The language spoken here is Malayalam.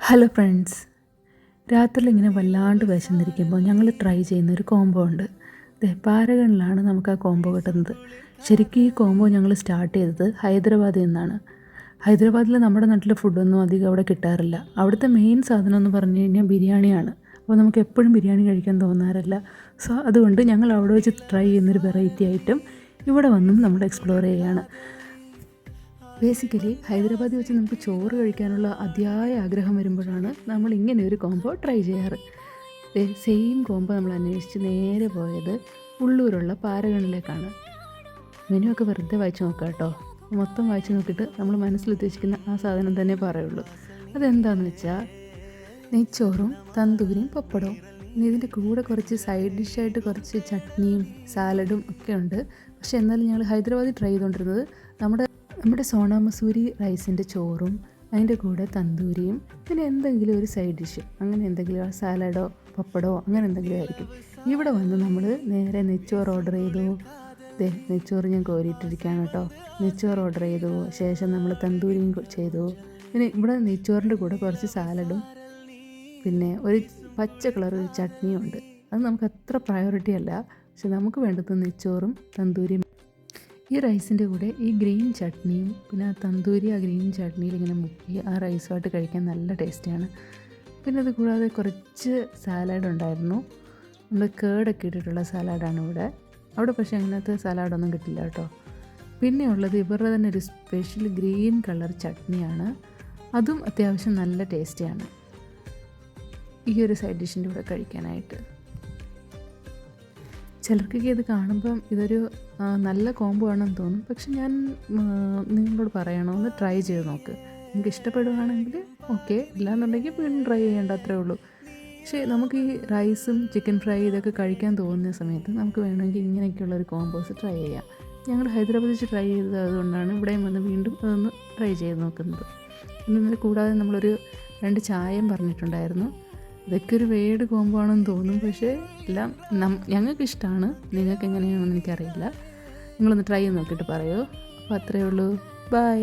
ഹലോ ഫ്രണ്ട്സ്, രാത്രിയിൽ ഇങ്ങനെ വല്ലാണ്ട് വിശന്നിരിക്കുമ്പോൾ ഞങ്ങൾ ട്രൈ ചെയ്യുന്ന ഒരു കോംബോ ഉണ്ട്. പാരഗണിലാണ് നമുക്ക് ആ കോംബോ കിട്ടുന്നത്. ശരിക്കും ഈ കോംബോ ഞങ്ങൾ സ്റ്റാർട്ട് ചെയ്തത് ഹൈദരാബാദിൽ നിന്നാണ്. ഹൈദരാബാദിൽ നമ്മുടെ നാട്ടിലെ ഫുഡൊന്നും അധികം അവിടെ കിട്ടാറില്ല. അവിടുത്തെ മെയിൻ സാധനം എന്ന് പറഞ്ഞു കഴിഞ്ഞാൽ ബിരിയാണിയാണ്. അപ്പോൾ നമുക്ക് എപ്പോഴും ബിരിയാണി കഴിക്കാൻ തോന്നാറില്ല. സോ അതുകൊണ്ട് ഞങ്ങൾ അവിടെ വെച്ച് ട്രൈ ചെയ്യുന്നൊരു വെറൈറ്റി ഐറ്റം ഇവിടെ വന്നും നമ്മൾ എക്സ്പ്ലോർ ചെയ്യുകയാണ്. ബേസിക്കലി ഹൈദരാബാദിൽ വെച്ച് നമുക്ക് ചോറ് കഴിക്കാനുള്ള അതിയായ ആഗ്രഹം വരുമ്പോഴാണ് നമ്മൾ ഇങ്ങനെ ഒരു കോംബോ ട്രൈ ചെയ്യാറ്. സെയിം കോംബോ നമ്മൾ അന്വേഷിച്ച് നേരെ പോയത് ഉള്ളൂരുള്ള പാരഗണിലേക്കാണ്. മെനു ഒക്കെ വെറുതെ വായിച്ച് നോക്കുക കേട്ടോ. മൊത്തം വായിച്ച് നോക്കിയിട്ട് നമ്മൾ മനസ്സിൽ ഉദ്ദേശിക്കുന്ന ആ സാധനം തന്നെ പറയുള്ളൂ. അതെന്താണെന്ന് വെച്ചാൽ നെയ്ച്ചോറും തന്തൂരിയും പപ്പടവും. പിന്നെ ഇതിൻ്റെ കൂടെ കുറച്ച് സൈഡ് ഡിഷായിട്ട് കുറച്ച് ചട്നിയും സാലഡും ഒക്കെ ഉണ്ട്. പക്ഷേ എന്നാലും ഞങ്ങൾ ഹൈദരാബാദിൽ ട്രൈ ചെയ്തുകൊണ്ടിരുന്നത് നമ്മുടെ സോണ മസൂരി റൈസിൻ്റെ ചോറും അതിൻ്റെ കൂടെ തന്തൂരിയും പിന്നെ എന്തെങ്കിലും ഒരു സൈഡ് ഡിഷ്, അങ്ങനെ എന്തെങ്കിലും സാലഡോ പപ്പടോ അങ്ങനെ എന്തെങ്കിലും ആയിരിക്കും. ഇവിടെ വന്ന് നമ്മൾ നേരെ നെയ്ച്ചോറ് ഓർഡർ ചെയ്തു. നെയ്ച്ചോറ് ഞാൻ കോരിയിട്ടിരിക്കുകയാണ് കേട്ടോ. നെയ്ച്ചോറ് ഓർഡർ ചെയ്തു, ശേഷം നമ്മൾ തന്തൂരിയും ചെയ്തു. പിന്നെ ഇവിടെ നെയ്ച്ചോറിൻ്റെ കൂടെ കുറച്ച് സാലഡും പിന്നെ ഒരു പച്ച കളർ ഒരു ചട്നിയും ഉണ്ട്. അത് നമുക്ക് അത്ര പ്രയോറിറ്റി അല്ല, പക്ഷെ നമുക്ക് വേണ്ടത് നെയ്ച്ചോറും തന്തൂരിയും. ഈ റൈസിൻ്റെ കൂടെ ഈ ഗ്രീൻ ചട്നിയും പിന്നെ ആ തന്തൂരി ആ ഗ്രീൻ ചട്നിയിൽ ഇങ്ങനെ മുക്കി ആ റൈസുമായിട്ട് കഴിക്കാൻ നല്ല ടേസ്റ്റിയാണ്. പിന്നെ അത് കൂടാതെ കുറച്ച് സാലഡ് ഉണ്ടായിരുന്നു. നമ്മൾ കേടൊക്കെ ഇട്ടിട്ടുള്ള സാലഡാണ് ഇവിടെ. അവിടെ പക്ഷേ അങ്ങനത്തെ സാലഡൊന്നും കിട്ടില്ല കേട്ടോ. പിന്നെ ഉള്ളത് ഇവരുടെ തന്നെ ഒരു സ്പെഷ്യൽ ഗ്രീൻ കളർ ചട്നിയാണ്. അതും അത്യാവശ്യം നല്ല ടേസ്റ്റിയാണ് ഈ ഒരു സൈഡ് ഡിഷിൻ്റെ കൂടെ കഴിക്കാനായിട്ട്. ചിലർക്കൊക്കെ ഇത് കാണുമ്പം ഇതൊരു നല്ല കോംബോ ആണെന്ന് തോന്നും. പക്ഷെ ഞാൻ നിങ്ങളോട് പറയണോ, ഒന്ന് ട്രൈ ചെയ്ത് നോക്ക്. നിങ്ങൾക്ക് ഇഷ്ടപ്പെടുകയാണെങ്കിൽ ഓക്കെ, ഇല്ലാന്നുണ്ടെങ്കിൽ പിന്നെ ട്രൈ ചെയ്യേണ്ട അത്രേ ഉള്ളൂ. പക്ഷേ നമുക്ക് ഈ റൈസും ചിക്കൻ ഫ്രൈ ഇതൊക്കെ കഴിക്കാൻ തോന്നുന്ന സമയത്ത് നമുക്ക് വേണമെങ്കിൽ ഇങ്ങനെയൊക്കെയുള്ളൊരു കോംബോസ് ട്രൈ ചെയ്യാം. ഞങ്ങൾ ഹൈദരാബാദിൽ വെച്ച് ട്രൈ ചെയ്തത് അതുകൊണ്ടാണ് ഇവിടെയും വന്ന് വീണ്ടും അതൊന്ന് ട്രൈ ചെയ്ത് നോക്കുന്നത്. പിന്നെ കൂടാതെ നമ്മളൊരു 2 ചായയും പറഞ്ഞിട്ടുണ്ടായിരുന്നു. ഇതൊക്കെ ഒരു വേഡ് കോംബോ ആണെന്ന് തോന്നും, പക്ഷേ എല്ലാം ഞങ്ങൾക്ക് ഇഷ്ടമാണ്. നിങ്ങൾക്ക് എങ്ങനെയാണെന്ന് എനിക്കറിയില്ല. നിങ്ങളൊന്ന് ട്രൈ ചെയ്ത് നോക്കിയിട്ട് പറയൂ. അപ്പോൾ അത്രയേ ഉള്ളൂ. ബൈ.